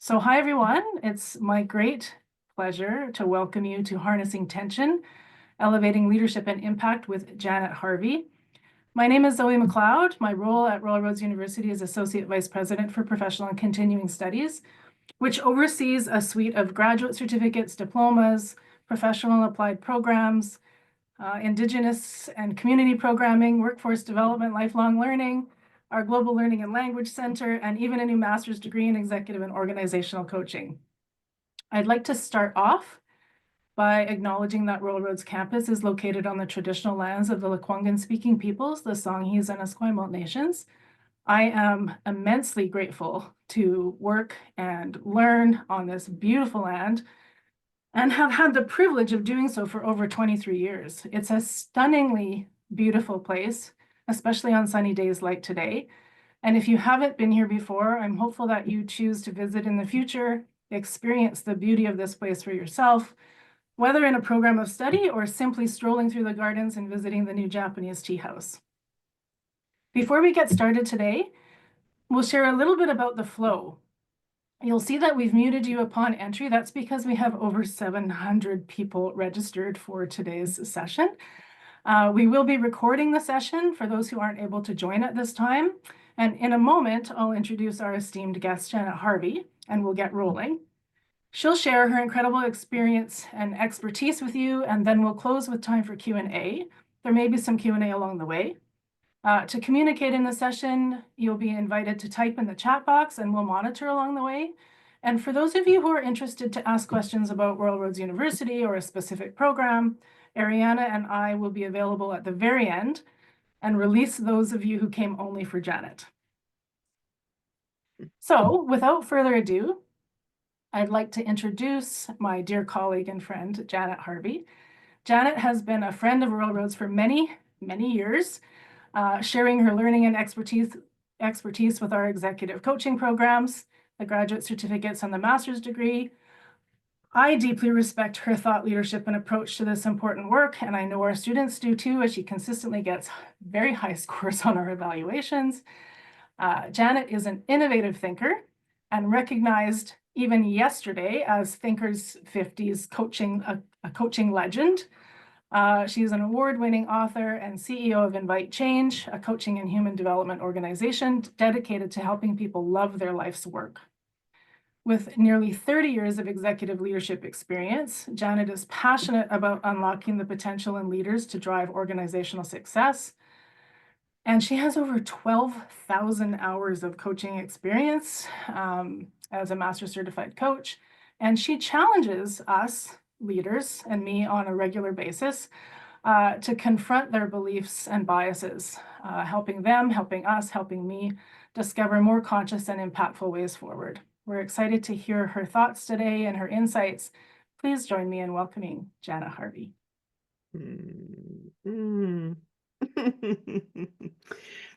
So hi everyone, it's my great pleasure to welcome you to Harnessing Tension, Elevating Leadership and Impact with Janet Harvey. My name is Zoe McLeod. My role at Royal Roads University is Associate Vice President for Professional and Continuing Studies, which oversees a suite of graduate certificates, diplomas, professional and applied programs, Indigenous and community programming, workforce development, lifelong learning, our Global Learning and Language Center, and even a new master's degree in executive and organizational coaching. I'd like to start off by acknowledging that Royal Roads campus is located on the traditional lands of the Lekwungen-speaking peoples, the Songhees and Esquimalt nations. I am immensely grateful to work and learn on this beautiful land and have had the privilege of doing so for over 23 years. It's a stunningly beautiful place, especially on sunny days like today. And if you haven't been here before, I'm hopeful that you choose to visit in the future, experience the beauty of this place for yourself, whether in a program of study or simply strolling through the gardens and visiting the new Japanese tea house. Before we get started today, we'll share a little bit about the flow. You'll see that we've muted you upon entry. That's because we have over 700 people registered for today's session. We will be recording the session for those who aren't able to join at this time. And in a moment, I'll introduce our esteemed guest, Janet Harvey, and we'll get rolling. She'll share her incredible experience and expertise with you, and then we'll close with time for Q&A. There may be some Q&A along the way. To communicate in the session, you'll be invited to type in the chat box and we'll monitor along the way. And for those of you who are interested to ask questions about Royal Roads University or a specific program, Ariana and I will be available at the very end and release those of you who came only for Janet. So without further ado, I'd like to introduce my dear colleague and friend, Janet Harvey. Janet has been a friend of Royal Roads for many, many years, sharing her learning and expertise with our executive coaching programs, the graduate certificates, and the master's degree. I deeply respect her thought leadership and approach to this important work, and I know our students do too, as she consistently gets very high scores on our evaluations. Janet is an innovative thinker and recognized even yesterday as Thinkers 50's a coaching legend. She is an award-winning author and CEO of Invite Change, a coaching and human development organization dedicated to helping people love their life's work. With nearly 30 years of executive leadership experience, Janet is passionate about unlocking the potential in leaders to drive organizational success. And she has over 12,000 hours of coaching experience as a master certified coach. And she challenges us, leaders, and me on a regular basis to confront their beliefs and biases, helping them, helping us, helping me discover more conscious and impactful ways forward. We're excited to hear her thoughts today and her insights. Please join me in welcoming Janet Harvey.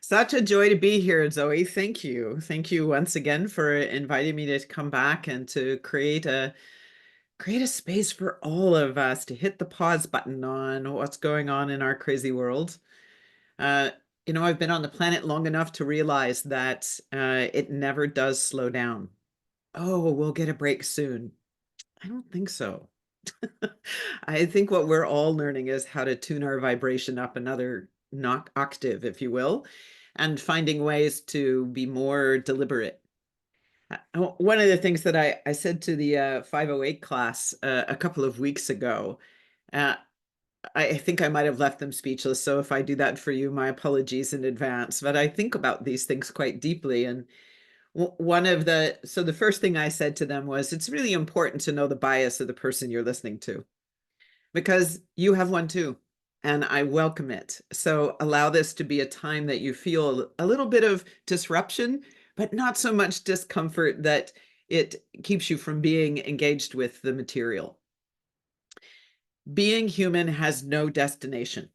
Such a joy to be here, Zoe. Thank you. Thank you once again for inviting me to come back and to create a space for all of us to hit the pause button on what's going on in our crazy world. I've been on the planet long enough to realize that it never does slow down. Oh, we'll get a break soon. I don't think so. I think what we're all learning is how to tune our vibration up another octave, if you will, and finding ways to be more deliberate. One of the things that I said to the 508 class a couple of weeks ago, I think I might have left them speechless. So if I do that for you, my apologies in advance. But I think about these things quite deeply. And the first thing I said to them was, it's really important to know the bias of the person you're listening to, because you have one too. And I welcome it. So allow this to be a time that you feel a little bit of disruption, but not so much discomfort that it keeps you from being engaged with the material. Being human has no destination.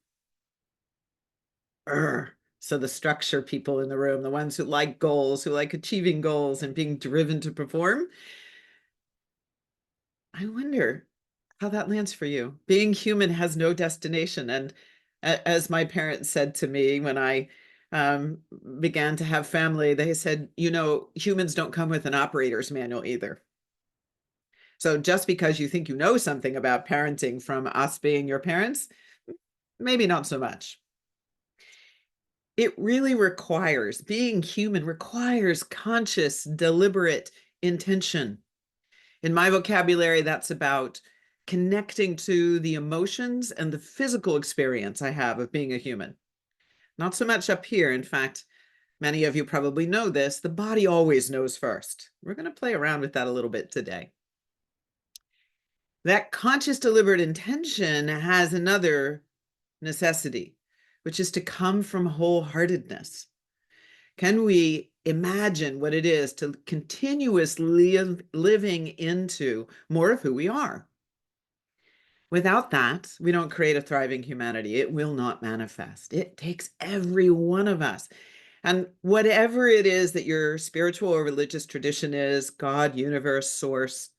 So the structure people in the room, the ones who like goals, who like achieving goals and being driven to perform, I wonder how that lands for you. Being human has no destination. And as my parents said to me when I um, began to have family, they said, humans don't come with an operator's manual either. So just because you think you know something about parenting from us being your parents, maybe not so much. It really requires, being human requires conscious, deliberate intention. In my vocabulary, that's about connecting to the emotions and the physical experience I have of being a human. Not so much up here. In fact, many of you probably know this. The body always knows first. We're going to play around with that a little bit today. That conscious, deliberate intention has another necessity, which is to come from wholeheartedness. Can we imagine what it is to continuously living into more of who we are? Without that, we don't create a thriving humanity. It will not manifest. It takes every one of us. And whatever it is that your spiritual or religious tradition is, God, universe, source,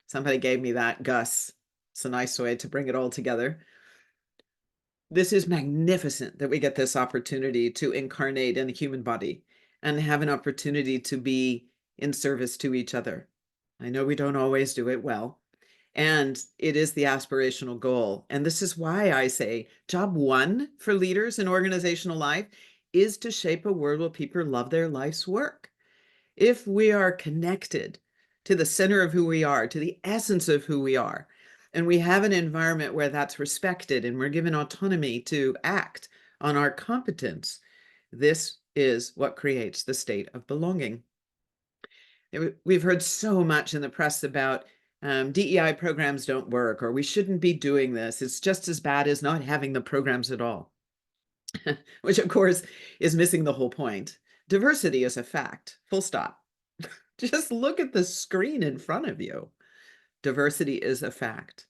somebody gave me that, Gus. It's a nice way to bring it all together. This is magnificent that we get this opportunity to incarnate in a human body and have an opportunity to be in service to each other. I know we don't always do it well, and it is the aspirational goal. And this is why I say job one for leaders in organizational life is to shape a world where people love their life's work. If we are connected to the center of who we are, to the essence of who we are, and we have an environment where that's respected and we're given autonomy to act on our competence, this is what creates the state of belonging. We've heard so much in the press about DEI programs don't work, or we shouldn't be doing this. It's just as bad as not having the programs at all, which of course is missing the whole point. Diversity is a fact, full stop. Just look at the screen in front of you. Diversity is a fact.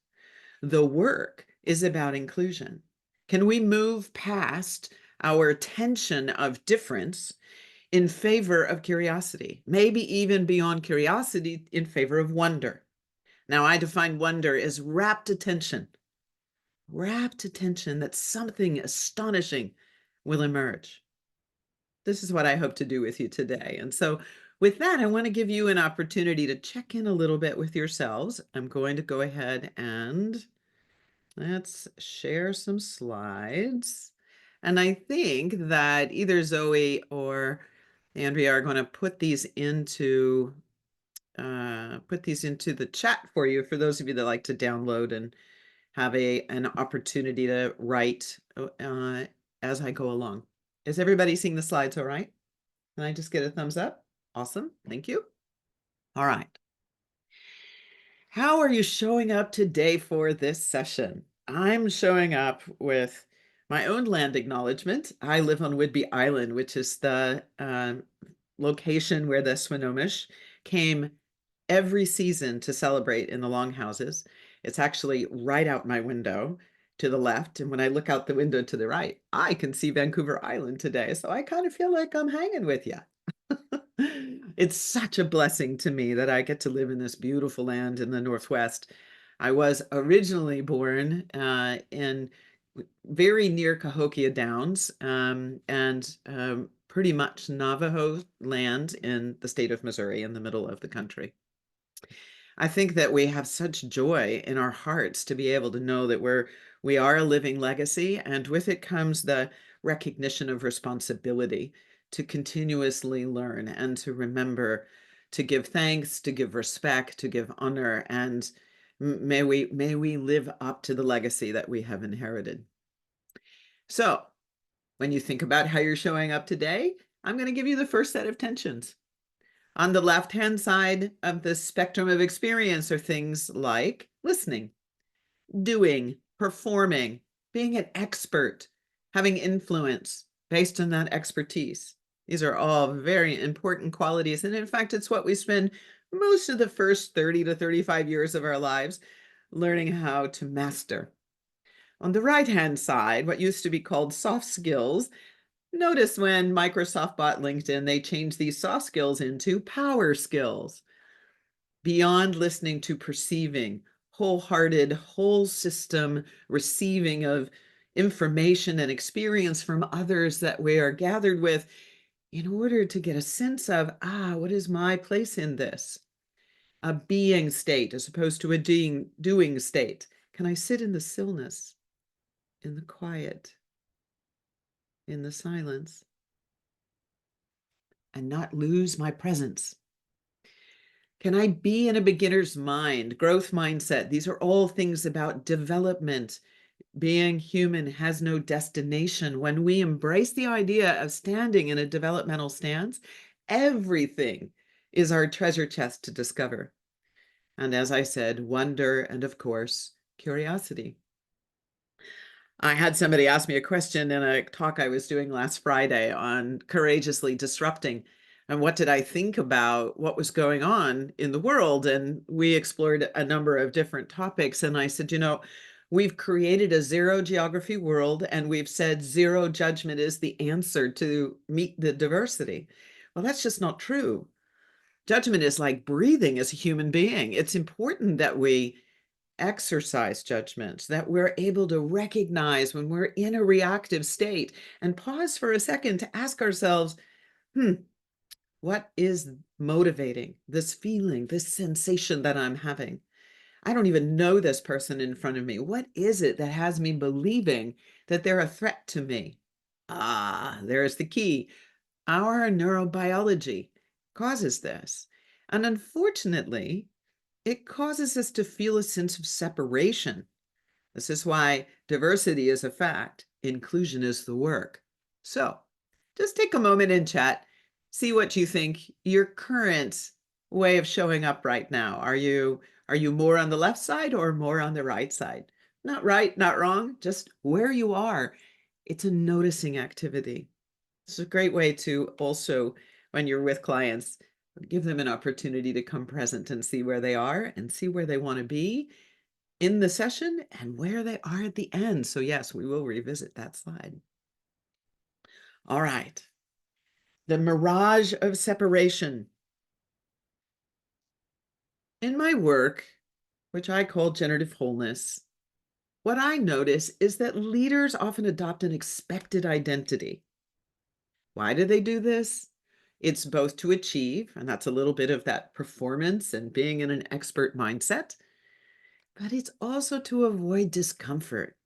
The work is about inclusion. Can we move past our tension of difference in favor of curiosity, maybe even beyond curiosity in favor of wonder? Now, I define wonder as rapt attention that something astonishing will emerge. This is what I hope to do with you today. And so with that, I want to give you an opportunity to check in a little bit with yourselves. I'm going to go ahead and let's share some slides. And I think that either Zoe or Andrea are going to put these into the chat for you, for those of you that like to download and have an opportunity to write as I go along. Is everybody seeing the slides all right? Can I just get a thumbs up? Awesome. Thank you. All right. How are you showing up today for this session? I'm showing up with my own land acknowledgement. I live on Whidbey Island, which is the location where the Swinomish came every season to celebrate in the longhouses. It's actually right out my window to the left. And when I look out the window to the right, I can see Vancouver Island today. So I kind of feel like I'm hanging with you. It's such a blessing to me that I get to live in this beautiful land in the Northwest. I was originally born in very near Cahokia Downs and pretty much Navajo land in the state of Missouri in the middle of the country. I think that we have such joy in our hearts to be able to know that we are a living legacy, and with it comes the recognition of responsibility to continuously learn and to remember to give thanks, to give respect, to give honor, and may we live up to the legacy that we have inherited. So when you think about how you're showing up today, I'm going to give you the first set of tensions. On the left-hand side of the spectrum of experience are things like listening, doing, performing, being an expert, having influence based on that expertise. These are all very important qualities. And in fact, it's what we spend most of the first 30 to 35 years of our lives learning how to master. On the right-hand side, what used to be called soft skills, notice when Microsoft bought LinkedIn, they changed these soft skills into power skills. Beyond listening to perceiving, wholehearted, whole system receiving of information and experience from others that we are gathered with in order to get a sense of, what is my place in this? A being state as opposed to a doing state. Can I sit in the stillness, in the quiet, in the silence, and not lose my presence? Can I be in a beginner's mind, growth mindset? These are all things about development. Being human has no destination. When we embrace the idea of standing in a developmental stance, everything is our treasure chest to discover. And as I said, wonder and, of course, curiosity. I had somebody ask me a question in a talk I was doing last Friday on courageously disrupting. And what did I think about what was going on in the world? And we explored a number of different topics. And I said, we've created a zero geography world, and we've said zero judgment is the answer to meet the diversity. Well, that's just not true. Judgment is like breathing as a human being. It's important that we exercise judgment, that we're able to recognize when we're in a reactive state and pause for a second to ask ourselves, what is motivating this feeling, this sensation that I'm having? I don't even know this person in front of me. What is it that has me believing that they're a threat to me? There's the key. Our neurobiology causes this. And unfortunately, it causes us to feel a sense of separation. This is why diversity is a fact, inclusion is the work. So just take a moment and chat, see what you think your current way of showing up right now. Are you more on the left side or more on the right side? Not right, not wrong, just where you are. It's a noticing activity. It's a great way to also, when you're with clients, give them an opportunity to come present and see where they are and see where they want to be in the session and where they are at the end. So yes, we will revisit that slide. All right. The mirage of separation. In my work, which I call generative wholeness, what I notice is that leaders often adopt an expected identity. Why do they do this? It's both to achieve, and that's a little bit of that performance and being in an expert mindset, but it's also to avoid discomfort.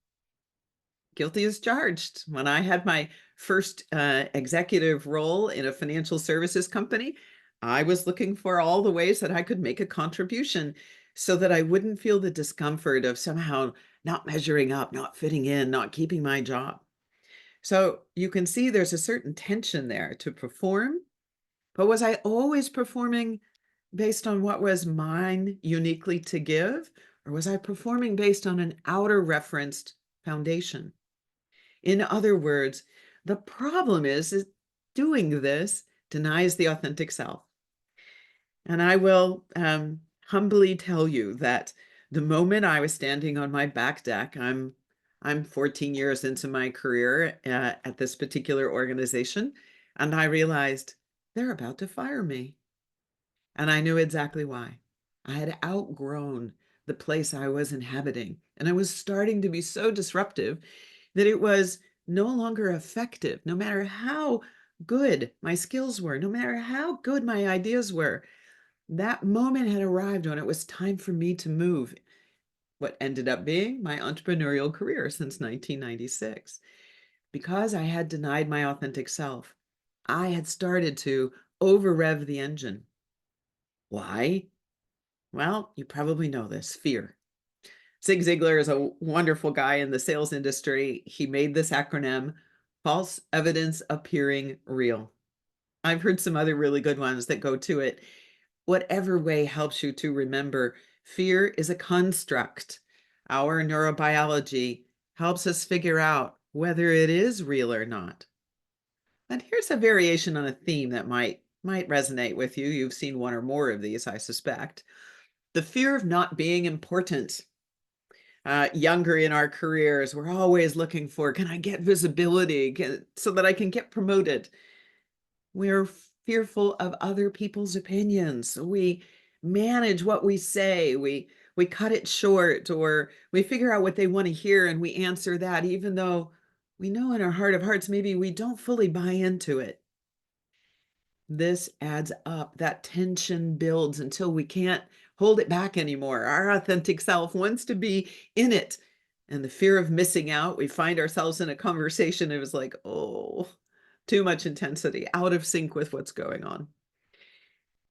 Guilty as charged. When I had my first executive role in a financial services company, I was looking for all the ways that I could make a contribution so that I wouldn't feel the discomfort of somehow not measuring up, not fitting in, not keeping my job. So you can see there's a certain tension there to perform. But was I always performing based on what was mine uniquely to give? Or was I performing based on an outer referenced foundation? In other words, the problem is doing this denies the authentic self. And I will humbly tell you that the moment I was standing on my back deck, I'm 14 years into my career at this particular organization, and I realized they're about to fire me. And I knew exactly why. I had outgrown the place I was inhabiting, and I was starting to be so disruptive that it was no longer effective, no matter how good my skills were, no matter how good my ideas were. That moment had arrived when it was time for me to move what ended up being my entrepreneurial career since 1996. Because I had denied my authentic self, I had started to over rev the engine. Why? Well, you probably know this, fear. Zig Ziglar is a wonderful guy in the sales industry. He made this acronym, false evidence appearing real. I've heard some other really good ones that go to it. Whatever way helps you to remember, fear is a construct. Our neurobiology helps us figure out whether it is real or not. And here's a variation on a theme that might resonate with you. You've seen one or more of these, I suspect. The fear of not being important. Younger in our careers, we're always looking for, can I get visibility so that I can get promoted? We're fearful of other people's opinions. We manage what we say. We we cut it short, or we figure out what they want to hear and we answer that, even though we know in our heart of hearts, maybe we don't fully buy into it. This adds up. That tension builds until we can't hold it back anymore. Our authentic self wants to be in it. And the fear of missing out, we find ourselves in a conversation. It was like, oh, too much intensity, out of sync with what's going on.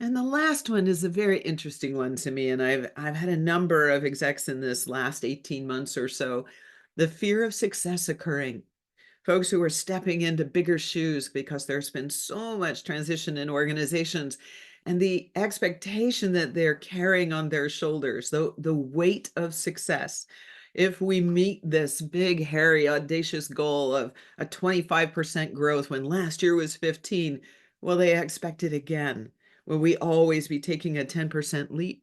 And the last one is a very interesting one to me. And I've had a number of execs in this last 18 months or so. The fear of success occurring. Folks who are stepping into bigger shoes because there's been so much transition in organizations, and the expectation that they're carrying on their shoulders, the weight of success. If we meet this big, hairy, audacious goal of a 25% growth when last year was 15, will they expect it again? Will we always be taking a 10% leap?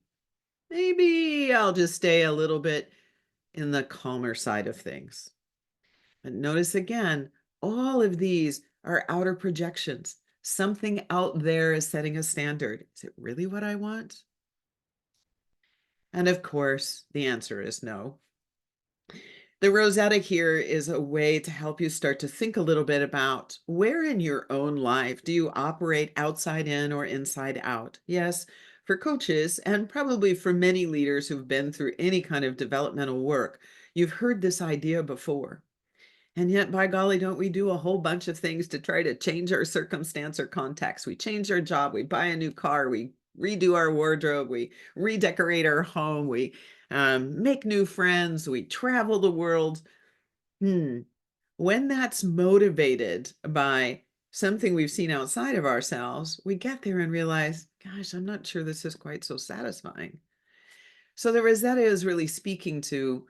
Maybe I'll just stay a little bit in the calmer side of things. But notice again, all of these are outer projections. Something out there is setting a standard. Is it really what I want? And of course, the answer is no. The Rosetta here is a way to help you start to think a little bit about where in your own life do you operate outside in or inside out? Yes, for coaches and probably for many leaders who've been through any kind of developmental work, you've heard this idea before. And yet, by golly, don't we do a whole bunch of things to try to change our circumstance or context? We change our job, we buy a new car, we redo our wardrobe, we redecorate our home, we make new friends, we travel the world. When that's motivated by something we've seen outside of ourselves, we get there and realize, gosh, I'm not sure this is quite so satisfying. So the Rosetta is really speaking to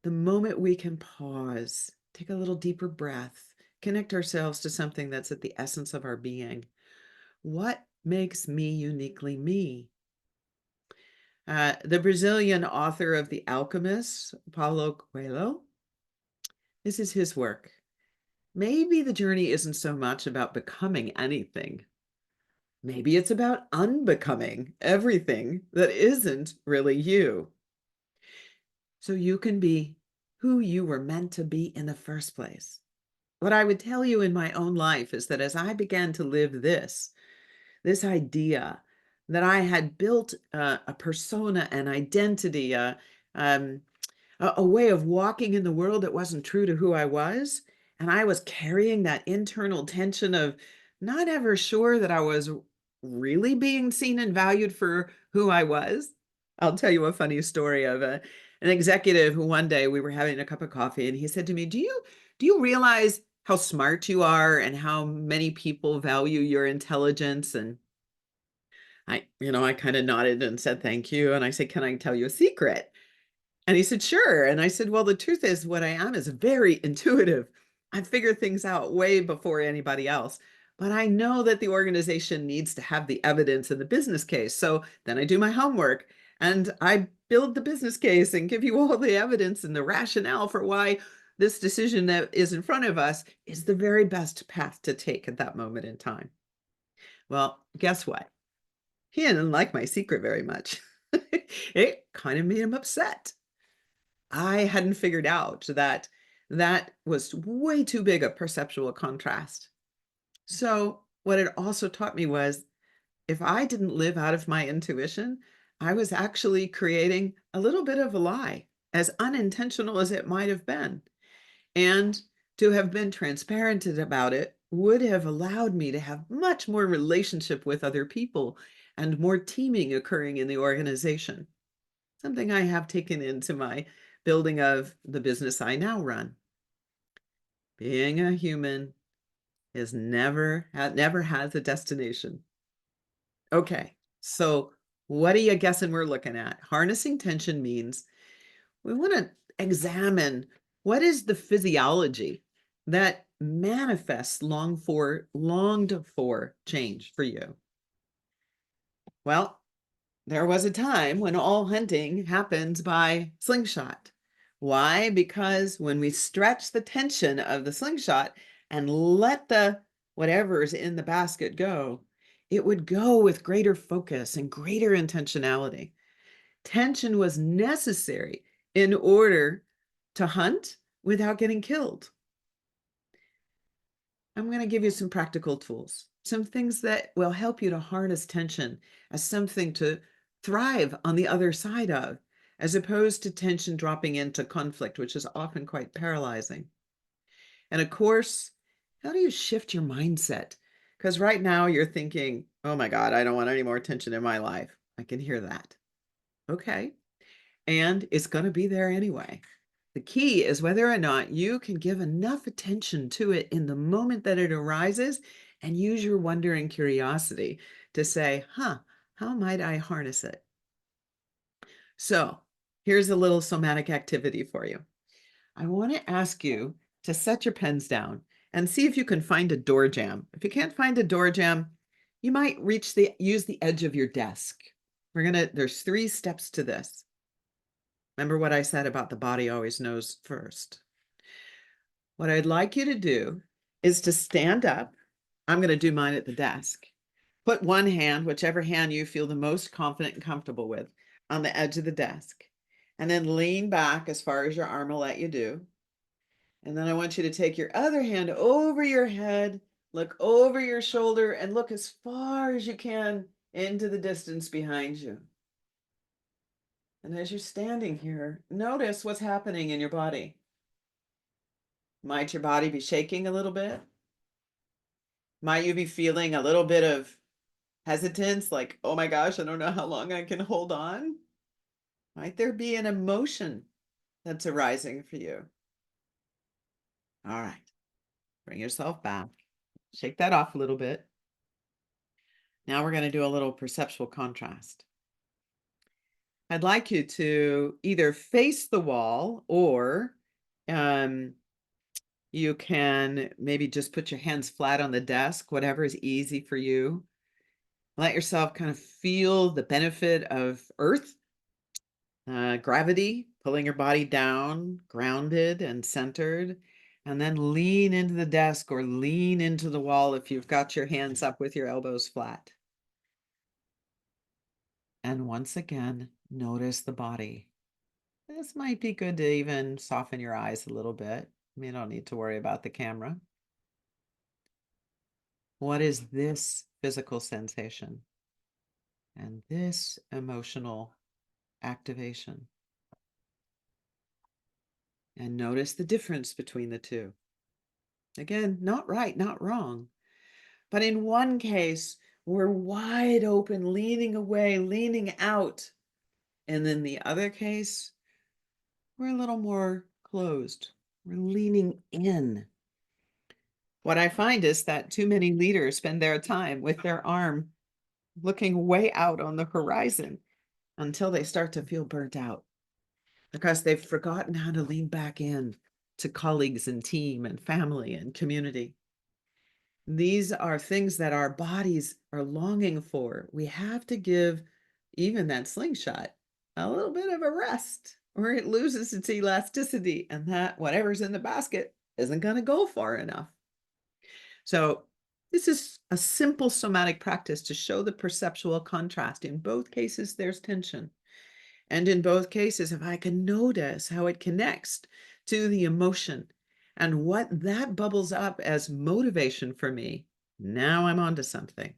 the moment we can pause, take a little deeper breath, connect ourselves to something that's at the essence of our being. What makes me uniquely me? The Brazilian author of The Alchemist, Paulo Coelho, this is his work. Maybe the journey isn't so much about becoming anything. Maybe it's about unbecoming everything that isn't really you. So you can be who you were meant to be in the first place. What I would tell you in my own life is that as I began to live this idea that I had built a persona, an identity, um, a way of walking in the world that wasn't true to who I was. And I was carrying that internal tension of not ever sure that I was really being seen and valued for who I was. I'll tell you a funny story of an executive who one day we were having a cup of coffee and he said to me, do you realize how smart you are and how many people value your intelligence? And I kind of nodded and said, thank you. And I said, can I tell you a secret? And he said, sure. And I said, well, the truth is what I am is very intuitive. I figure things out way before anybody else. But I know that the organization needs to have the evidence in the business case. So then I do my homework and I build the business case and give you all the evidence and the rationale for why this decision that is in front of us is the very best path to take at that moment in time. Well, guess what? He didn't like my secret very much. It kind of made him upset. I hadn't figured out that that was way too big a perceptual contrast. So what it also taught me was if I didn't live out of my intuition, I was actually creating a little bit of a lie, as unintentional as it might have been. And to have been transparent about it would have allowed me to have much more relationship with other people and more teaming occurring in the organization. Something I have taken into my building of the business I now run. Being a human is never has a destination. Okay, so what are you guessing we're looking at? Harnessing tension means we want to examine what is the physiology that manifests longed for change for you. Well, there was a time when all hunting happens by slingshot. Why? Because when we stretch the tension of the slingshot and let the whatever's in the basket go, it would go with greater focus and greater intentionality. Tension was necessary in order to hunt without getting killed. I'm going to give you some practical tools, some things that will help you to harness tension as something to thrive on the other side of, as opposed to tension dropping into conflict, which is often quite paralyzing. And of course, how do you shift your mindset? Because right now you're thinking, oh my God, I don't want any more tension in my life. I can hear that. Okay. And it's going to be there anyway. The key is whether or not you can give enough attention to it in the moment that it arises and use your wonder and curiosity to say, how might I harness it? So here's a little somatic activity for you. I want to ask you to set your pens down and see if you can find a door jamb. If you can't find a door jamb, you might use the edge of your desk. There's 3 steps to this. Remember what I said about the body always knows first. What I'd like you to do is to stand up. I'm going to do mine at the desk. Put one hand, whichever hand you feel the most confident and comfortable with, on the edge of the desk. And then lean back as far as your arm will let you do. And then I want you to take your other hand over your head, look over your shoulder, and look as far as you can into the distance behind you. And as you're standing here, notice what's happening in your body. Might your body be shaking a little bit? Might you be feeling a little bit of hesitance, like, oh my gosh, I don't know how long I can hold on? Might there be an emotion that's arising for you? All right, bring yourself back. Shake that off a little bit. Now we're going to do a little perceptual contrast. I'd like you to either face the wall or you can maybe just put your hands flat on the desk, whatever is easy for you. Let yourself kind of feel the benefit of earth, gravity, pulling your body down, grounded and centered. And then lean into the desk or lean into the wall if you've got your hands up with your elbows flat. And once again, notice the body. This might be good to even soften your eyes a little bit. You don't need to worry about the camera. What is this physical sensation and this emotional activation? And notice the difference between the two. Again, not right, not wrong. But in one case, we're wide open, leaning away, leaning out. And in the other case, we're a little more closed. We're leaning in. What I find is that too many leaders spend their time with their arm looking way out on the horizon until they start to feel burnt out because they've forgotten how to lean back in to colleagues and team and family and community. These are things that our bodies are longing for. We have to give even that slingshot a little bit of a rest, or it loses its elasticity, and that whatever's in the basket isn't going to go far enough. So this is a simple somatic practice to show the perceptual contrast. In both cases, there's tension. And in both cases, if I can notice how it connects to the emotion and what that bubbles up as motivation for me, now I'm onto something.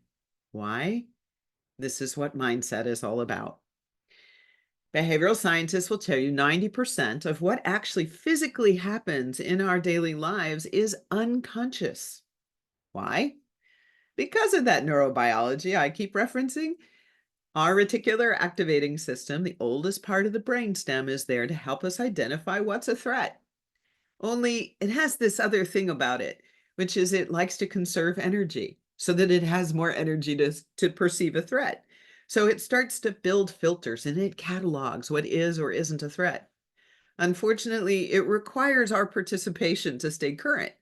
Why? This is what mindset is all about. Behavioral scientists will tell you 90% of what actually physically happens in our daily lives is unconscious. Why? Because of that neurobiology I keep referencing. Our reticular activating system, the oldest part of the brainstem, is there to help us identify what's a threat. Only it has this other thing about it, which is it likes to conserve energy so that it has more energy to perceive a threat. So it starts to build filters and it catalogs what is or isn't a threat. Unfortunately, it requires our participation to stay current.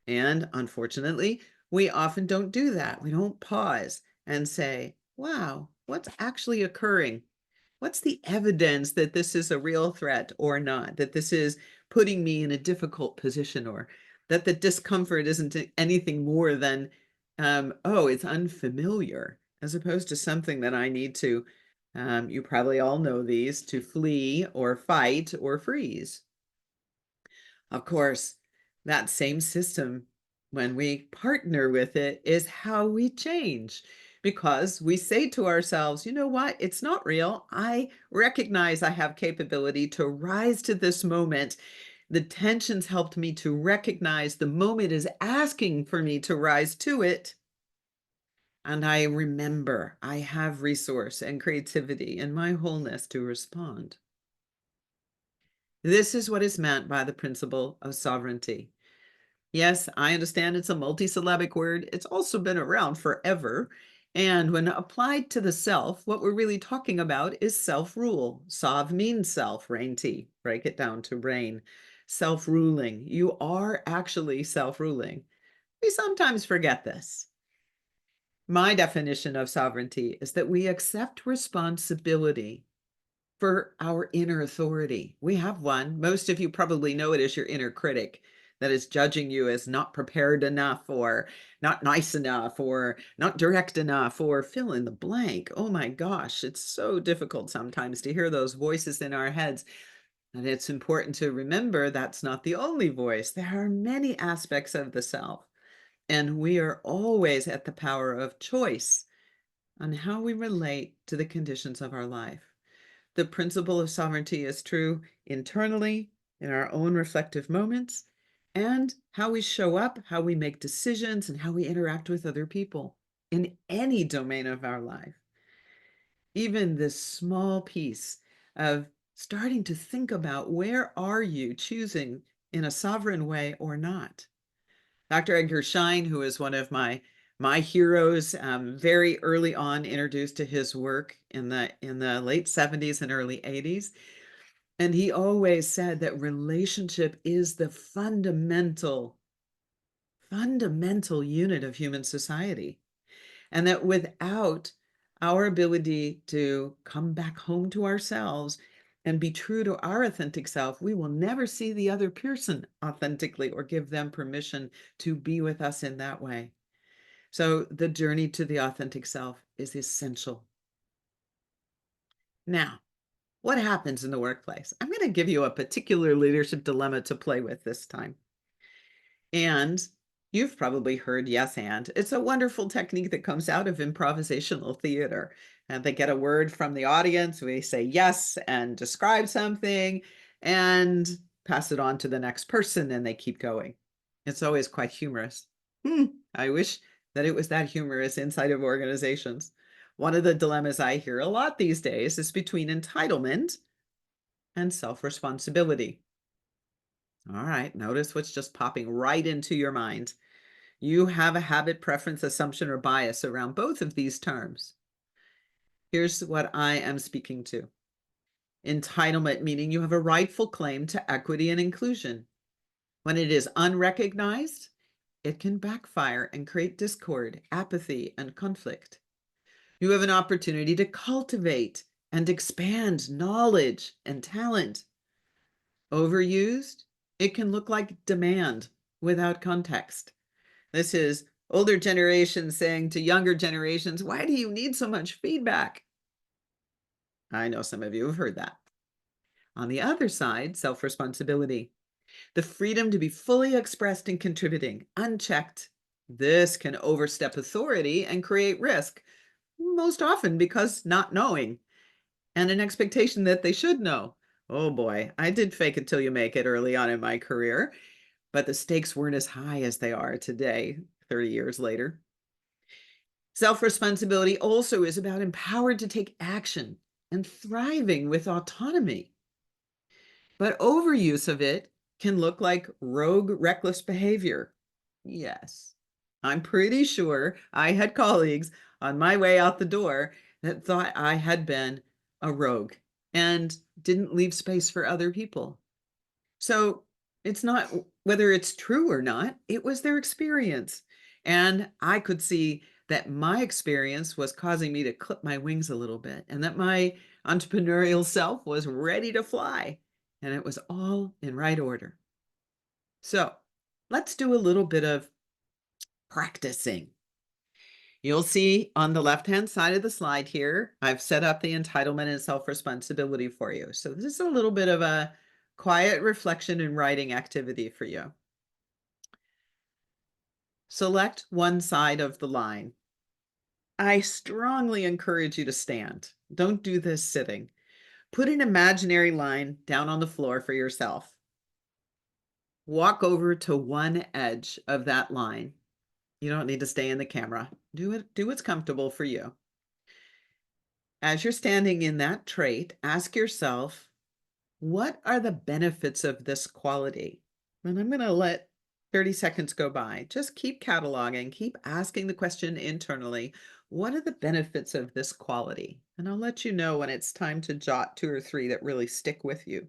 And unfortunately, we often don't do that. We don't pause and say, wow, what's actually occurring? What's the evidence that this is a real threat or not? That this is putting me in a difficult position, or that the discomfort isn't anything more than, oh, it's unfamiliar, as opposed to something that I need to You probably all know these: to flee or fight or freeze. Of course, that same system, when we partner with it, is how we change, because we say to ourselves, you know what? It's not real. I recognize I have capability to rise to this moment. The tensions helped me to recognize the moment is asking for me to rise to it. And I remember I have resource and creativity in my wholeness to respond. This is what is meant by the principle of sovereignty. Yes, I understand it's a multisyllabic word. It's also been around forever. And when applied to the self, what we're really talking about is self-rule. Sov means self, rain-t. Break it down to rain. Self-ruling. You are actually self-ruling. We sometimes forget this. My definition of sovereignty is that we accept responsibility for our inner authority. We have one. Most of you probably know it as your inner critic that is judging you as not prepared enough, or not nice enough, or not direct enough, or fill in the blank. Oh my gosh, it's so difficult sometimes to hear those voices in our heads. And it's important to remember that's not the only voice. There are many aspects of the self, and we are always at the power of choice on how we relate to the conditions of our life. The principle of sovereignty is true internally, in our own reflective moments, and how we show up, how we make decisions, and how we interact with other people in any domain of our life. Even this small piece of starting to think about, where are you choosing in a sovereign way or not? Dr. Edgar Schein, who is one of my heroes, very early on introduced to his work in the late 70s and early 80s. And he always said that relationship is the fundamental unit of human society. And that without our ability to come back home to ourselves and be true to our authentic self, we will never see the other person authentically or give them permission to be with us in that way. So the journey to the authentic self is essential. Now, what happens in the workplace? I'm going to give you a particular leadership dilemma to play with this time. And you've probably heard yes and. It's a wonderful technique that comes out of improvisational theater. And they get a word from the audience, we say yes and describe something and pass it on to the next person, and they keep going. It's always quite humorous. I wish that it was that humorous inside of organizations. One of the dilemmas I hear a lot these days is between entitlement and self-responsibility. All right, notice what's just popping right into your mind. You have a habit, preference, assumption, or bias around both of these terms. Here's what I am speaking to. Entitlement, meaning you have a rightful claim to equity and inclusion. When it is unrecognized, it can backfire and create discord, apathy, and conflict. You have an opportunity to cultivate and expand knowledge and talent. Overused, it can look like demand without context. This is older generations saying to younger generations, why do you need so much feedback? I know some of you have heard that. On the other side, self-responsibility, the freedom to be fully expressed and contributing, unchecked. This can overstep authority and create risk, most often because not knowing, and an expectation that they should know. Oh boy, I did fake it till you make it early on in my career, but the stakes weren't as high as they are today, 30 years later. Self-responsibility also is about empowered to take action and thriving with autonomy. But overuse of it can look like rogue, reckless behavior. Yes, I'm pretty sure I had colleagues on my way out the door that thought I had been a rogue and didn't leave space for other people. So it's not whether it's true or not, it was their experience. And I could see that my experience was causing me to clip my wings a little bit, and that my entrepreneurial self was ready to fly. And it was all in right order. So let's do a little bit of practicing. You'll see on the left-hand side of the slide here, I've set up the entitlement and self-responsibility for you. So this is a little bit of a quiet reflection and writing activity for you. Select one side of the line. I strongly encourage you to stand. Don't do this sitting. Put an imaginary line down on the floor for yourself. Walk over to one edge of that line. You don't need to stay in the camera. Do what's comfortable for you. As you're standing in that trait, ask yourself, what are the benefits of this quality? And I'm going to let 30 seconds go by. Just keep cataloging, keep asking the question internally, what are the benefits of this quality? And I'll let you know when it's time to jot 2 or 3 that really stick with you.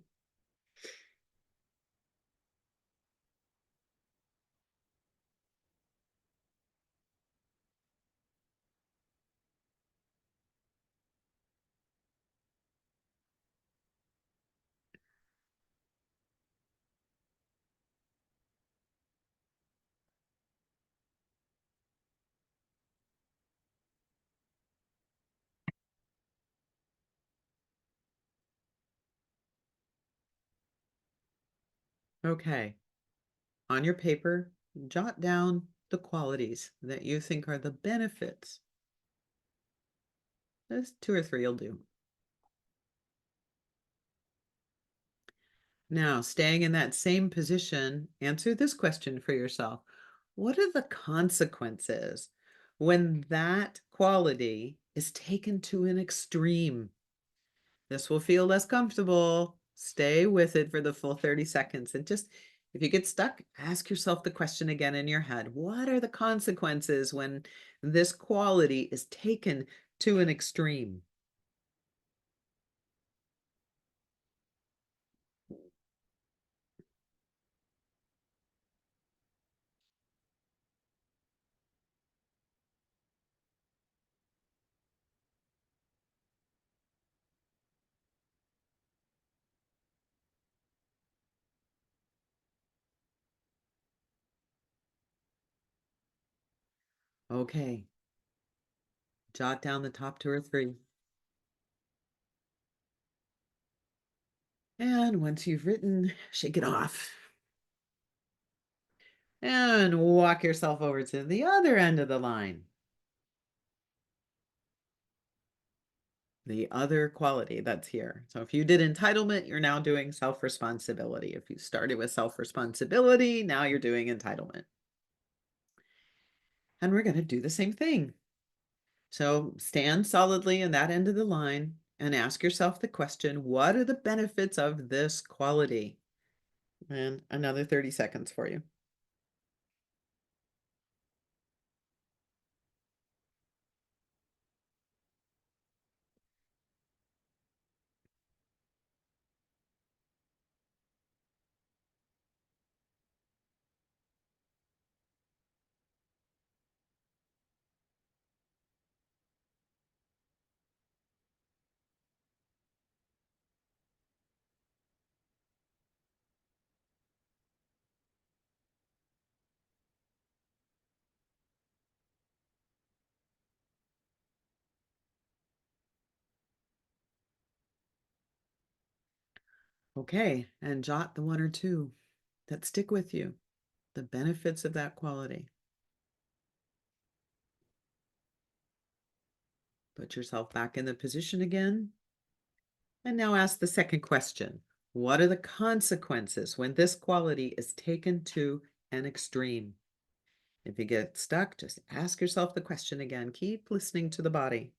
Okay. On your paper, jot down the qualities that you think are the benefits. Just 2 or 3 will do. Now, staying in that same position, answer this question for yourself. What are the consequences when that quality is taken to an extreme? This will feel less comfortable. Stay with it for the full 30 seconds. And just, if you get stuck, ask yourself the question again in your head. What are the consequences when this quality is taken to an extreme? Okay, jot down the top 2 or 3. And once you've written, shake it off. And walk yourself over to the other end of the line. The other quality that's here. So if you did entitlement, you're now doing self-responsibility. If you started with self-responsibility, now you're doing entitlement. And we're going to do the same thing. So stand solidly in that end of the line and ask yourself the question, what are the benefits of this quality? And another 30 seconds for you. Okay, and jot the 1 or 2 that stick with you, the benefits of that quality. Put yourself back in the position again. And now ask the second question. What are the consequences when this quality is taken to an extreme? If you get stuck, just ask yourself the question again. Keep listening to the body.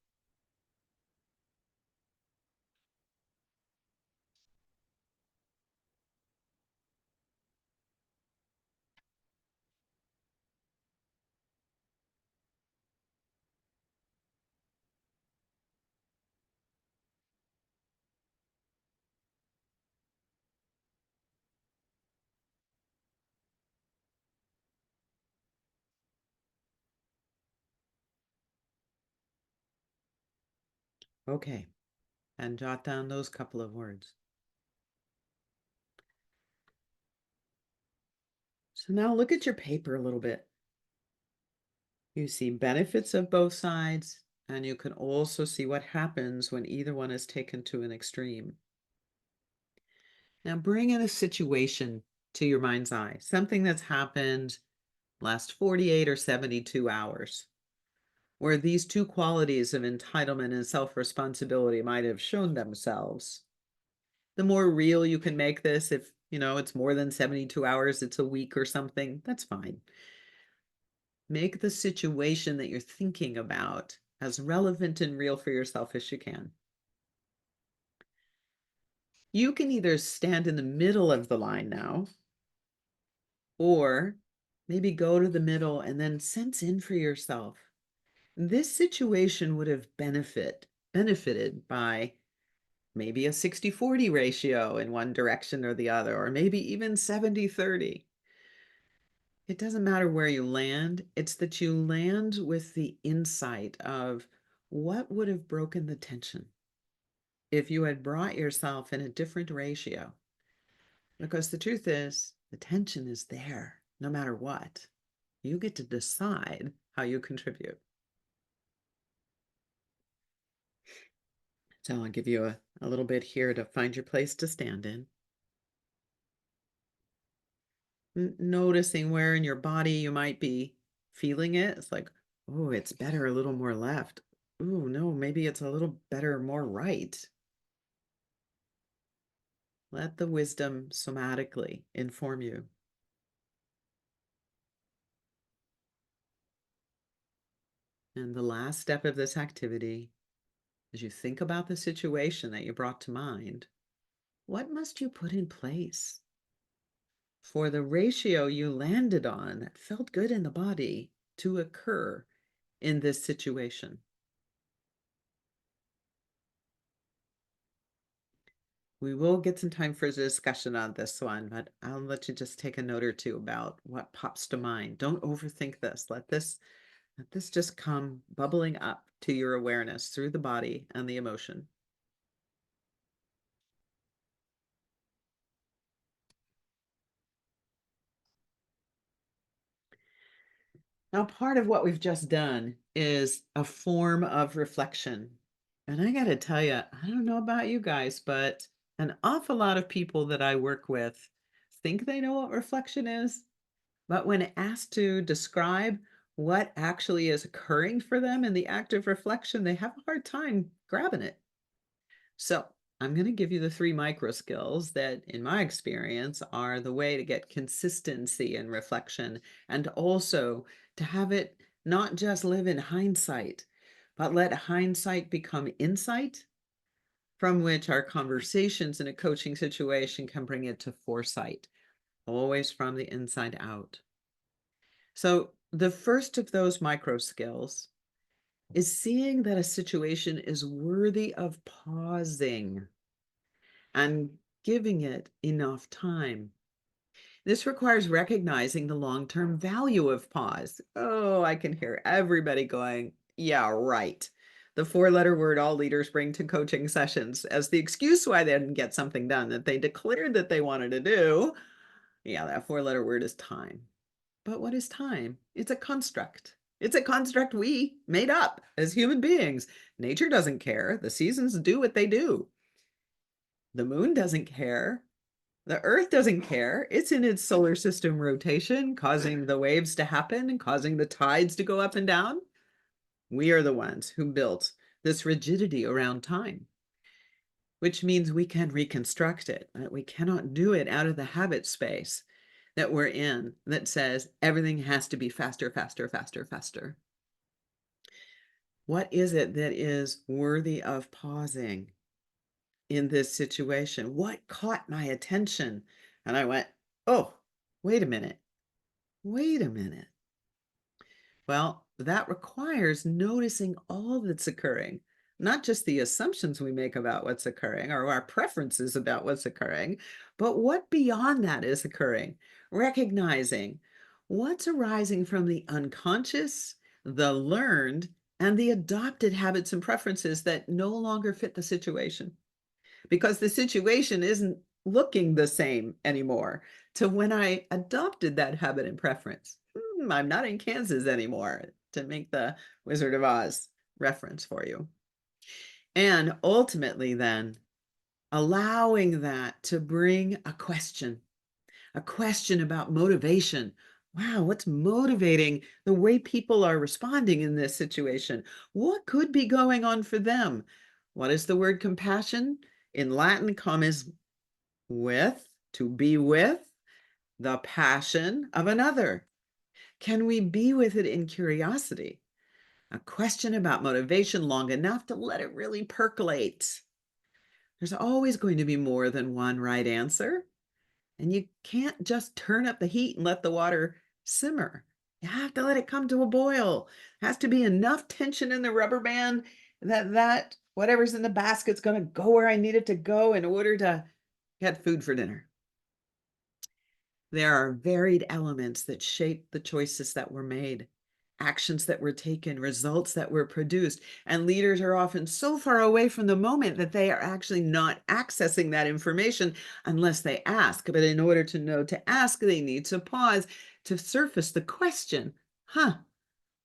Okay, and jot down those couple of words. So now look at your paper a little bit. You see benefits of both sides, and you can also see what happens when either one is taken to an extreme. Now, bring in a situation to your mind's eye, something that's happened last 48 or 72 hours, where these two qualities of entitlement and self-responsibility might have shown themselves. The more real you can make this, if it's more than 72 hours, it's a week or something, that's fine. Make the situation that you're thinking about as relevant and real for yourself as you can. You can either stand in the middle of the line now, or maybe go to the middle and then sense in for yourself. This situation would have benefited by maybe a 60-40 ratio in one direction or the other, or maybe even 70-30. It doesn't matter where you land, it's that you land with the insight of what would have broken the tension if you had brought yourself in a different ratio. Because the truth is, the tension is there no matter what. You get to decide how you contribute. So I'll give you a little bit here to find your place to stand in. Noticing where in your body you might be feeling it. It's like, oh, it's better a little more left. Oh, no, maybe it's a little better more right. Let the wisdom somatically inform you. And the last step of this activity, as you think about the situation that you brought to mind, what must you put in place for the ratio you landed on that felt good in the body to occur in this situation? We will get some time for a discussion on this one, but I'll let you just take a note or two about what pops to mind. Don't overthink this. Let this just come bubbling up to your awareness through the body and the emotion. Now, part of what we've just done is a form of reflection. And I got to tell you, I don't know about you guys, but an awful lot of people that I work with think they know what reflection is. But when asked to describe what actually is occurring for them in the act of reflection, they have a hard time grabbing it. So I'm going to give you the 3 micro skills that, in my experience, are the way to get consistency in reflection and also to have it not just live in hindsight, but let hindsight become insight from which our conversations in a coaching situation can bring it to foresight, always from the inside out. So the first of those micro skills is seeing that a situation is worthy of pausing and giving it enough time. This requires recognizing the long-term value of pause. Oh, I can hear everybody going, yeah, right. The 4-letter word all leaders bring to coaching sessions as the excuse why they didn't get something done that they declared that they wanted to do. Yeah, that 4-letter word is time. But what is time? It's a construct. It's a construct we made up as human beings. Nature doesn't care. The seasons do what they do. The moon doesn't care. The earth doesn't care. It's in its solar system rotation, causing the waves to happen and causing the tides to go up and down. We are the ones who built this rigidity around time, which means we can reconstruct it. We cannot do it out of the habit space that we're in that says everything has to be faster, faster, faster, faster. What is it that is worthy of pausing in this situation? What caught my attention? And I went, oh, wait a minute. Wait a minute. Well, that requires noticing all that's occurring, not just the assumptions we make about what's occurring or our preferences about what's occurring, but what beyond that is occurring, recognizing what's arising from the unconscious, the learned, and the adopted habits and preferences that no longer fit the situation because the situation isn't looking the same anymore to when I adopted that habit and preference. I'm not in Kansas anymore. to make the Wizard of Oz reference for you. And ultimately, then, allowing that to bring a question about motivation. Wow, what's motivating the way people are responding in this situation? What could be going on for them? What is the word compassion? In Latin, comes with, to be with, the passion of another. Can we be with it in curiosity? A question about motivation long enough to let it really percolate. There's always going to be more than one right answer. And you can't just turn up the heat and let the water simmer. You have to let it come to a boil. There has to be enough tension in the rubber band that whatever's in the basket's going to go where I need it to go in order to get food for dinner. There are varied elements that shape the choices that were made, actions that were taken, results that were produced. And leaders are often so far away from the moment that they are actually not accessing that information unless they ask. But in order to know to ask, they need to pause to surface the question,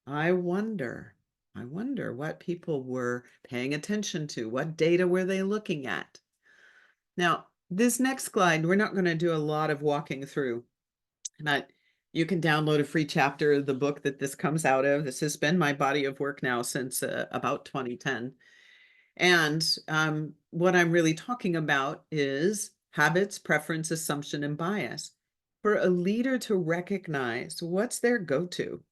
I wonder what people were paying attention to. What data were they looking at? Now, this next slide, we're not going to do a lot of walking through, but you can download a free chapter of the book that this comes out of. This has been my body of work now since about 2010. And what I'm really talking about is habits, preference, assumption, and bias. For a leader to recognize what's their go-to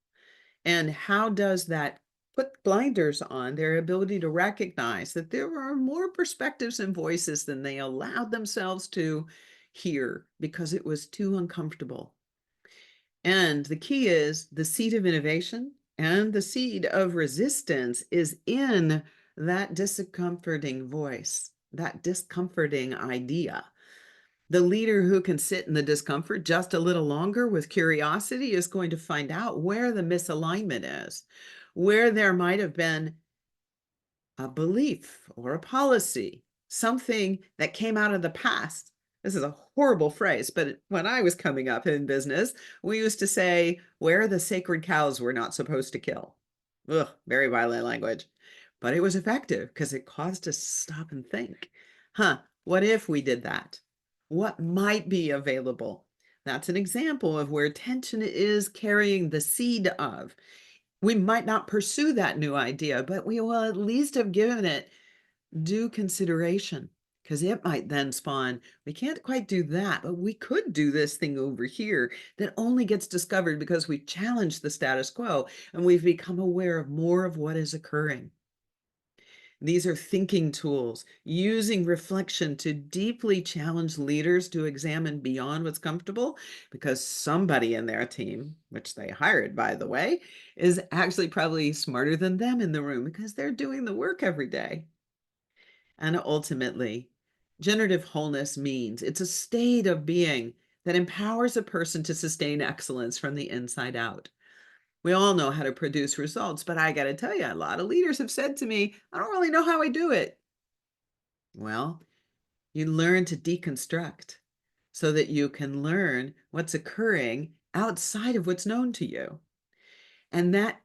and how does that put blinders on their ability to recognize that there are more perspectives and voices than they allowed themselves to hear because it was too uncomfortable. And the key is the seed of innovation and the seed of resistance is in that discomforting voice, that discomforting idea. The leader who can sit in the discomfort just a little longer with curiosity is going to find out where the misalignment is, where there might have been a belief or a policy, something that came out of the past. This is a horrible phrase, but when I was coming up in business, we used to say, where the sacred cows we're not supposed to kill. Ugh, very violent language. But it was effective because it caused us to stop and think, what if we did that? What might be available? That's an example of where tension is carrying the seed of. We might not pursue that new idea, but we will at least have given it due consideration because it might then spawn, we can't quite do that, but we could do this thing over here that only gets discovered because we challenge the status quo and we've become aware of more of what is occurring. These are thinking tools, using reflection to deeply challenge leaders to examine beyond what's comfortable because somebody in their team, which they hired, by the way, is actually probably smarter than them in the room because they're doing the work every day. And ultimately, generative wholeness means it's a state of being that empowers a person to sustain excellence from the inside out. We all know how to produce results, but I got to tell you, a lot of leaders have said to me, I don't really know how I do it. Well, you learn to deconstruct so that you can learn what's occurring outside of what's known to you. And that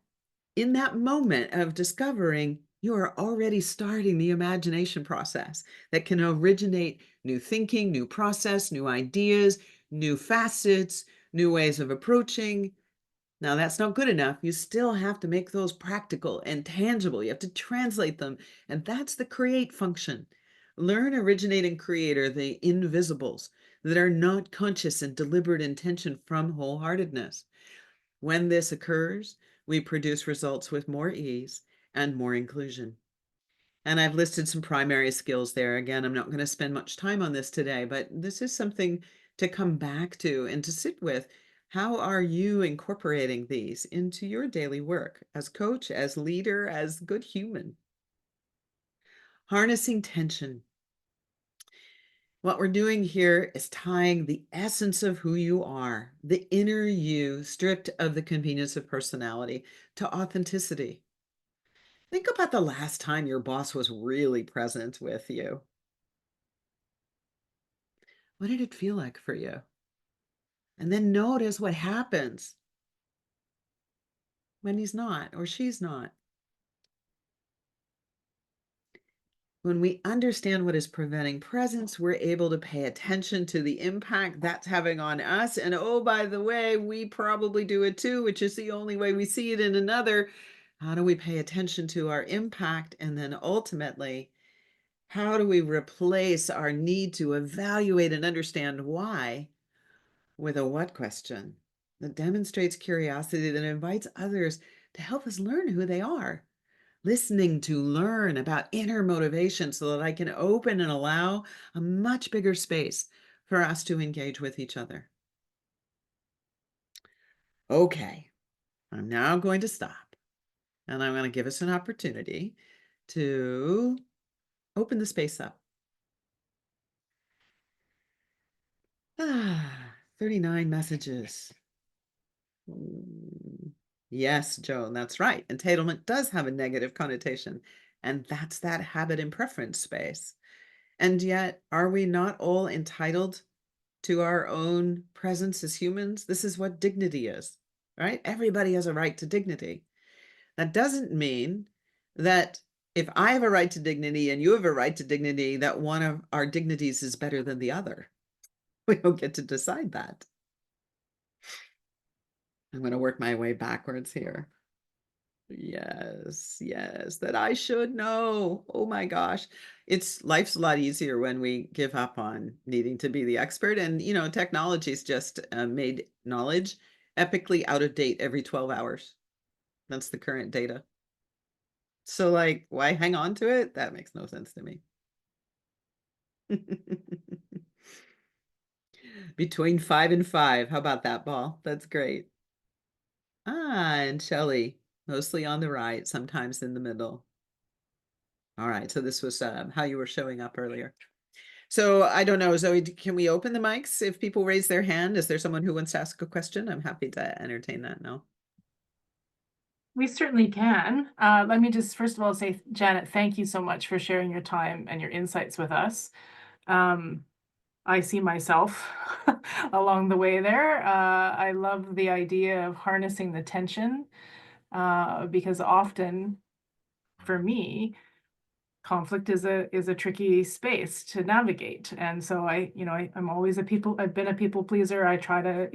in that moment of discovering, you are already starting the imagination process that can originate new thinking, new process, new ideas, new facets, new ways of approaching. Now, that's not good enough. You still have to make those practical and tangible. You have to translate them. And that's the create function. Learn, originate, and create are the invisibles that are not conscious and deliberate intention from wholeheartedness. When this occurs, we produce results with more ease and more inclusion. And I've listed some primary skills there. Again, I'm not going to spend much time on this today, but this is something to come back to and to sit with. How are you incorporating these into your daily work as coach, as leader, as good human? Harnessing tension. What we're doing here is tying the essence of who you are, the inner you, stripped of the convenience of personality, to authenticity. Think about the last time your boss was really present with you. What did it feel like for you? And then notice what happens when he's not or she's not. When we understand what is preventing presence, we're able to pay attention to the impact that's having on us. And oh, by the way, we probably do it too, which is the only way we see it in another. How do we pay attention to our impact? And then ultimately, how do we replace our need to evaluate and understand why with a what question that demonstrates curiosity, that invites others to help us learn who they are? Listening to learn about inner motivation so that I can open and allow a much bigger space for us to engage with each other. Okay, I'm now going to stop and I'm going to give us an opportunity to open the space up. 39 messages. Yes, Joan, that's right. Entitlement does have a negative connotation, and that's that habit and preference space. And yet, are we not all entitled to our own presence as humans? This is what dignity is, right? Everybody has a right to dignity. That doesn't mean that if I have a right to dignity and you have a right to dignity, that one of our dignities is better than the other. We don't get to decide that. I'm going to work my way backwards here. Yes, yes, that I should know. Oh my gosh. Life's a lot easier when we give up on needing to be the expert. And, technology's just made knowledge epically out of date every 12 hours. That's the current data. So, like, why hang on to it? That makes no sense to me. Between 5 and 5. How about that, Paul? That's great. And Shelley, mostly on the right, sometimes in the middle. All right, so this was how you were showing up earlier. So I don't know, Zoe, can we open the mics if people raise their hand? Is there someone who wants to ask a question? I'm happy to entertain that now. We certainly can. Let me just first of all say, Janet, thank you so much for sharing your time and your insights with us. I see myself along the way there. I love the idea of harnessing the tension because often for me, conflict is a tricky space to navigate. And so I'm always I've been a people pleaser. I try to,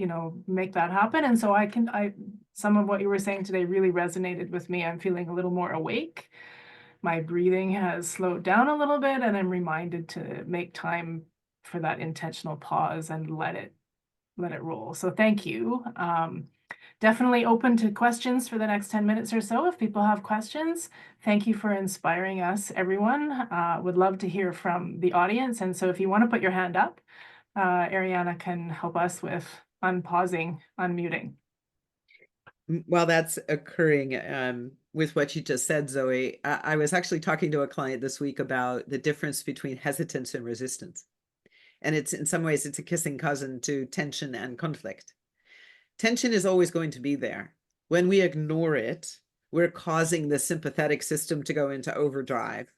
make that happen. And so some of what you were saying today really resonated with me. I'm feeling a little more awake. My breathing has slowed down a little bit, and I'm reminded to make time for that intentional pause and let it roll. So thank you. Definitely open to questions for the next 10 minutes or so if people have questions. Thank you for inspiring us, everyone. Would love to hear from the audience. And so if you want to put your hand up, Ariana can help us with unpausing, unmuting. While that's occurring, with what you just said, Zoe, I was actually talking to a client this week about the difference between hesitance and resistance. And in some ways, it's a kissing cousin to tension and conflict. Tension is always going to be there. When we ignore it, we're causing the sympathetic system to go into overdrive.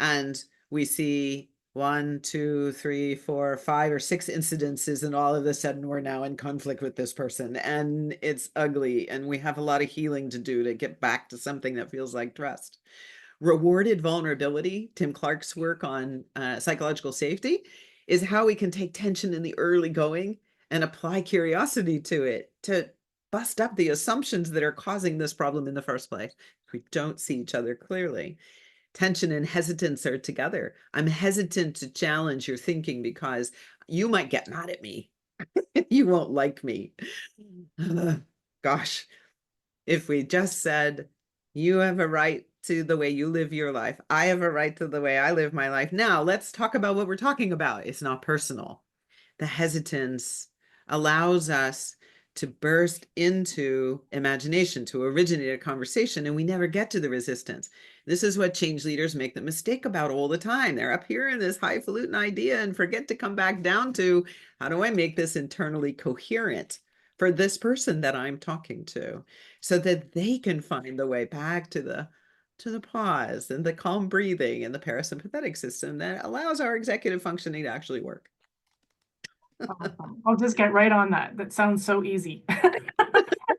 And we see 1, 2, 3, 4, 5, or 6 incidences, and all of a sudden we're now in conflict with this person. And it's ugly. And we have a lot of healing to do to get back to something that feels like trust. Rewarded vulnerability, Tim Clark's work on psychological safety, is how we can take tension in the early going and apply curiosity to it to bust up the assumptions that are causing this problem in the first place. We don't see each other clearly. Tension and hesitance are together. I'm hesitant to challenge your thinking because you might get mad at me. You won't like me. Gosh, if we just said, you have a right to the way you live your life. I have a right to the way I live my life. Now let's talk about what we're talking about. It's not personal. The hesitance allows us to burst into imagination, to originate a conversation, and we never get to the resistance. This is what change leaders make the mistake about all the time. They're up here in this highfalutin idea and forget to come back down to, how do I make this internally coherent for this person that I'm talking to, so that they can find the way back to the pause and the calm breathing and the parasympathetic system that allows our executive functioning to actually work. Awesome. I'll just get right on that. That sounds so easy.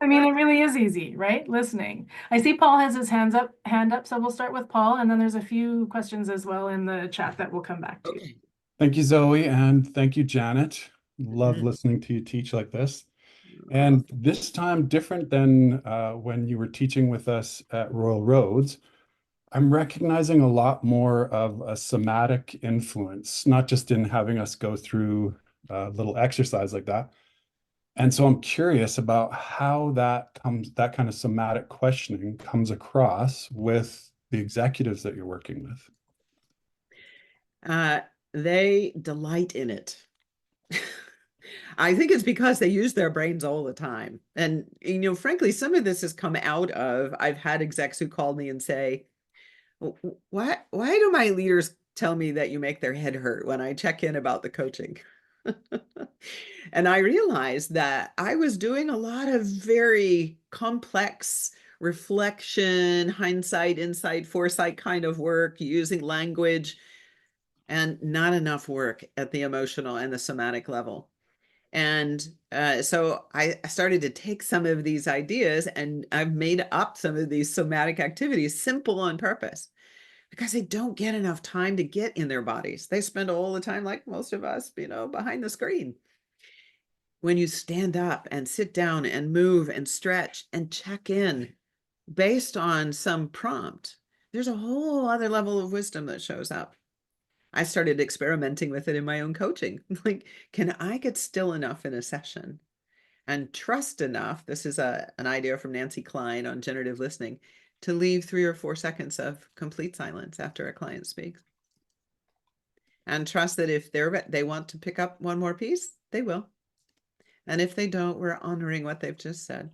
I mean, it really is easy, right? Listening. I see Paul has his hand up, so we'll start with Paul, and then there's a few questions as well in the chat that we'll come back to. Okay. Thank you, Zoe, and thank you, Janet. Love Mhm. listening to you teach like this. Aw. And this time, different than when you were teaching with us at Royal Roads, I'm recognizing a lot more of a somatic influence, not just in having us go through a little exercise like that. And so I'm curious about how that kind of somatic questioning comes across with the executives that you're working with. They delight in it. I think it's because they use their brains all the time. And, frankly, some of this has come out of, I've had execs who call me and say, why do my leaders tell me that you make their head hurt when I check in about the coaching? And I realized that I was doing a lot of very complex reflection, hindsight, insight, foresight kind of work, using language, and not enough work at the emotional and the somatic level. And so I started to take some of these ideas, and I've made up some of these somatic activities simple on purpose because they don't get enough time to get in their bodies. They spend all the time, like most of us, behind the screen. When you stand up and sit down and move and stretch and check in based on some prompt, there's a whole other level of wisdom that shows up. I started experimenting with it in my own coaching. Like, can I get still enough in a session and trust enough? This is an idea from Nancy Klein on generative listening, to leave 3 or 4 seconds of complete silence after a client speaks. And trust that if they want to pick up one more piece, they will. And if they don't, we're honoring what they've just said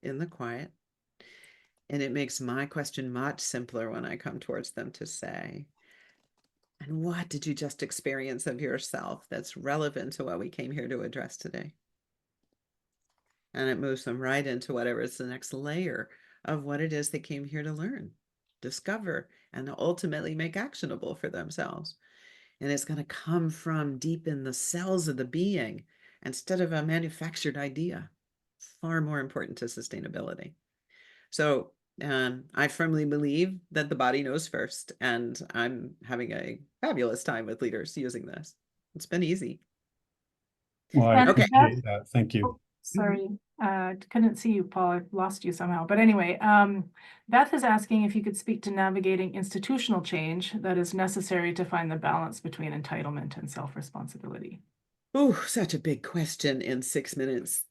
in the quiet. And it makes my question much simpler when I come towards them to say, and what did you just experience of yourself that's relevant to what we came here to address today? And it moves them right into whatever is the next layer of what it is they came here to learn, discover, and ultimately make actionable for themselves. And it's going to come from deep in the cells of the being instead of a manufactured idea. Far more important to sustainability. So I firmly believe that the body knows first, and I'm having a fabulous time with leaders using this. It's been easy. Well, I And appreciate that. Thank you. oh, sorry, couldn't see you, Paul. I lost you somehow. But anyway, Beth is asking if you could speak to navigating institutional change that is necessary to find the balance between entitlement and self-responsibility. Oh, such a big question in 6 minutes.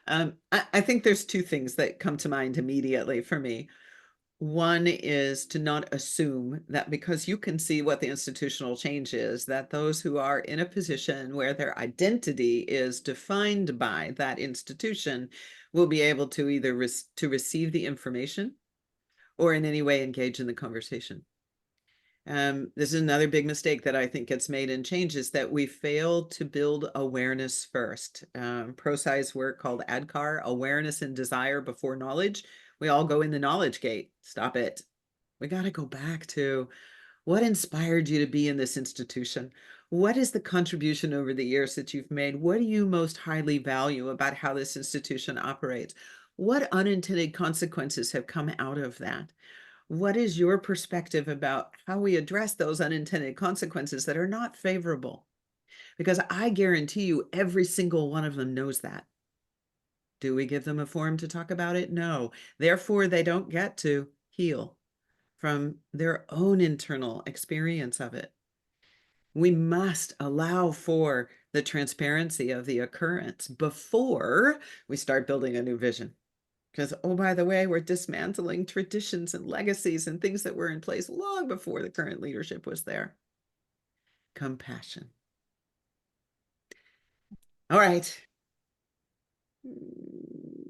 I think there's 2 things that come to mind immediately for me. One is to not assume that because you can see what the institutional change is, that those who are in a position where their identity is defined by that institution will be able to either receive the information or in any way engage in the conversation. This is another big mistake that I think gets made in change, is that we fail to build awareness first. ProSci's work called ADKAR, awareness and desire before knowledge. We all go in the knowledge gate. Stop it. We got to go back to what inspired you to be in this institution. What is the contribution over the years that you've made? What do you most highly value about how this institution operates? What unintended consequences have come out of that? What is your perspective about how we address those unintended consequences that are not favorable? Because I guarantee you, every single one of them knows that. Do we give them a forum to talk about it? No. Therefore, they don't get to heal from their own internal experience of it. We must allow for the transparency of the occurrence before we start building a new vision. Because, oh, by the way, we're dismantling traditions and legacies and things that were in place long before the current leadership was there. Compassion. All right.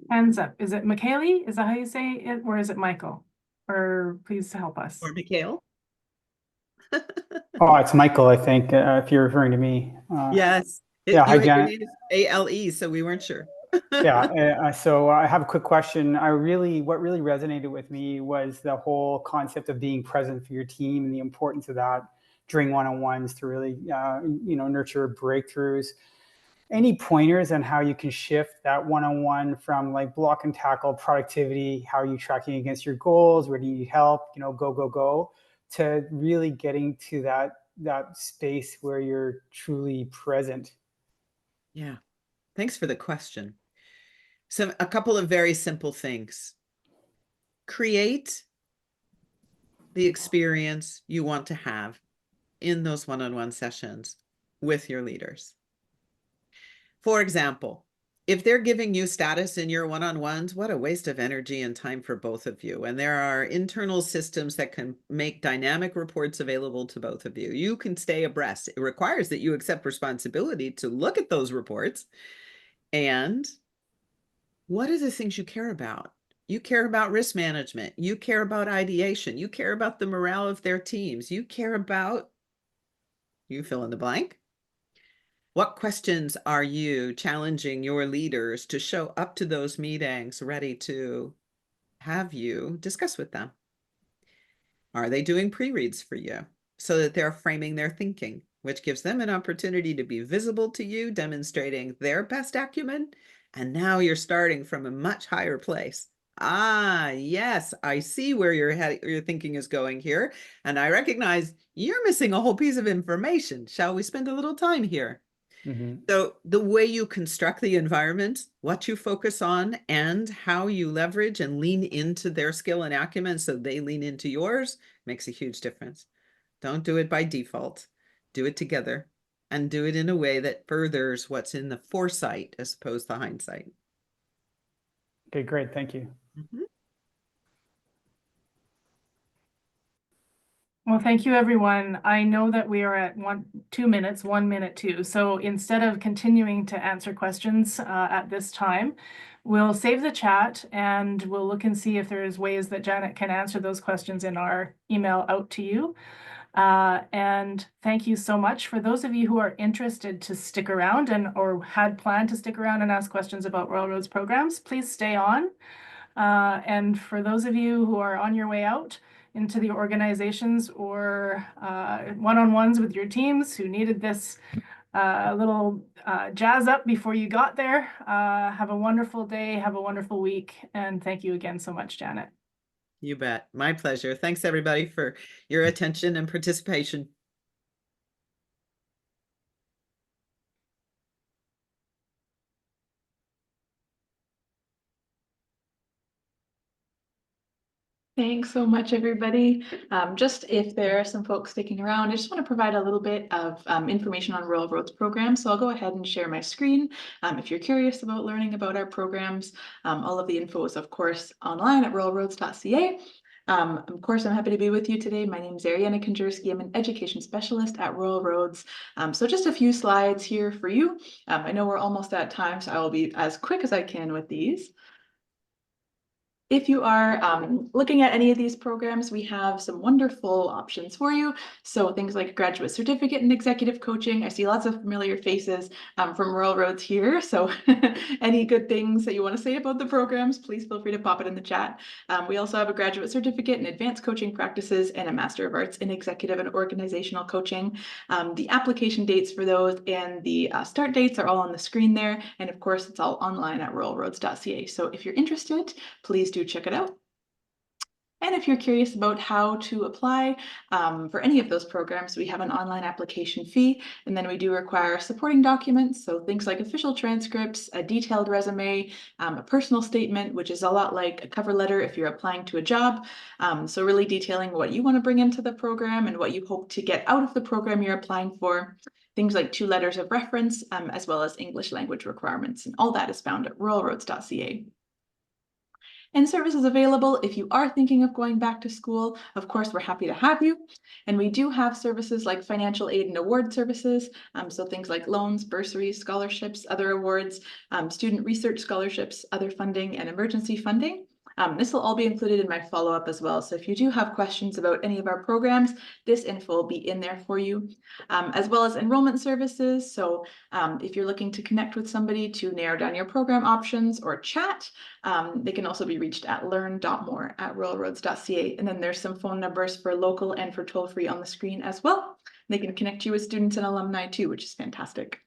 Hands up. Is it Michaeli? Is that how you say it? Or is it Michael? Or please help us. Or Mikhail. Oh, it's Michael, I think, if you're referring to me. Yes. Yeah, hi, Your Janet. name is ALE, so we weren't sure. Yeah, so I have a quick question. What really resonated with me was the whole concept of being present for your team and the importance of that during one-on-ones to really, nurture breakthroughs. any pointers on how you can shift that one-on-one from like block and tackle productivity, how are you tracking against your goals, where do you need help, you know, go, to really getting to that space where you're truly present? Yeah. Thanks for the question. So a couple of very simple things. Create the experience you want to have in those one-on-one sessions with your leaders. For example, if they're giving you status in your one-on-ones, what a waste of energy and time for both of you. And there are internal systems that can make dynamic reports available to both of you. You can stay abreast. It requires that you accept responsibility to look at those reports. And what are the things you care about? You care about risk management. You care about ideation. You care about the morale of their teams. You care about, you fill in the blank. What questions are you challenging your leaders to show up to those meetings ready to have you discuss with them? Are they doing pre-reads for you so that they're framing their thinking, which gives them an opportunity to be visible to you, demonstrating their best acumen? And now you're starting from a much higher place. Ah, yes, I see where your thinking is going here. And I recognize you're missing a whole piece of information. Shall we spend a little time here? So the way you construct the environment, what you focus on, and how you leverage and lean into their skill and acumen so they lean into yours makes a huge difference. Don't do it by default. Do it together, and do it in a way that furthers what's in the foresight as opposed to hindsight. Okay, great. Thank you. Well, thank you, everyone. I know that we are at 2 minutes, 1 minute too. So instead of continuing to answer questions at this time, we'll save the chat and we'll look and see if there's ways that Janet can answer those questions in our email out to you. And thank you so much. For those of you who are interested to stick around or had planned to stick around and ask questions about Royal Roads programs, please stay on. And for those of you who are on your way out into the organizations or one-on-ones with your teams who needed this little jazz up before you got there, have a wonderful day, have a wonderful week, and thank you again so much, Janet. You bet. My pleasure. Thanks, everybody, for your attention and participation. Thanks so much, everybody. Just if there are some folks sticking around, I just want to provide a little bit of information on Royal Roads programs. So I'll go ahead and share my screen. If you're curious about learning about our programs, all of the info is, of course, online at royalroads.ca. Of course, I'm happy to be with you today. My name is Ariana Konjursky. I'm an education specialist at Royal Roads. So just a few slides here for you. I know we're almost at time, so I will be as quick as I can with these. If you are looking at any of these programs, we have some wonderful options for you. So things like graduate certificate in executive coaching. I see lots of familiar faces from Royal Roads here. So any good things that you want to say about the programs, please feel free to pop it in the chat. We also have a graduate certificate in advanced coaching practices and a Master of Arts in executive and organizational coaching. The application dates for those and the start dates are all on the screen there. And of course, it's all online at royalroads.ca. So if you're interested, please do check it out. And if you're curious about how to apply for any of those programs, we have an online application fee, and then we do require supporting documents. So things like official transcripts, a detailed resume, a personal statement, which is a lot like a cover letter if you're applying to a job. So really detailing what you want to bring into the program and what you hope to get out of the program you're applying for. Things like 2 letters of reference, as well as English language requirements. And all that is found at royalroads.ca. And services available if you are thinking of going back to school. Of course, we're happy to have you. And we do have services like financial aid and award services. So things like loans, bursaries, scholarships, other awards, student research scholarships, other funding, and emergency funding. This will all be included in my follow-up as well. So if you do have questions about any of our programs, this info will be in there for you, as well as enrollment services. So if you're looking to connect with somebody to narrow down your program options or chat, they can also be reached at learn.more@royalroads.ca. And then there's some phone numbers for local and for toll-free on the screen as well. They can connect you with students and alumni too, which is fantastic.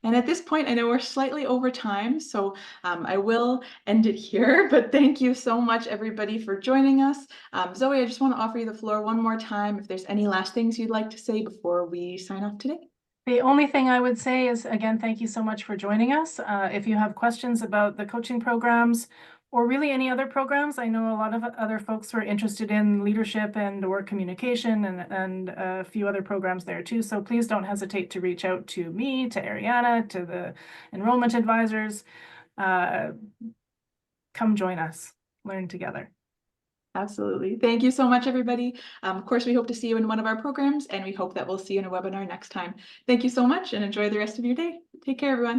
And at this point, I know we're slightly over time, so I will end it here, but thank you so much, everybody, for joining us. Zoe, I just want to offer you the floor one more time if there's any last things you'd like to say before we sign off today. The only thing I would say is, again, thank you so much for joining us. If you have questions about the coaching programs or really any other programs, I know a lot of other folks were interested in leadership and or communication and a few other programs there too. So please don't hesitate to reach out to me, to Ariana, to the enrollment advisors. Come join us, learn together. Absolutely. Thank you so much, everybody. Of course, we hope to see you in one of our programs, and we hope that we'll see you in a webinar next time. Thank you so much and enjoy the rest of your day. Take care, everyone.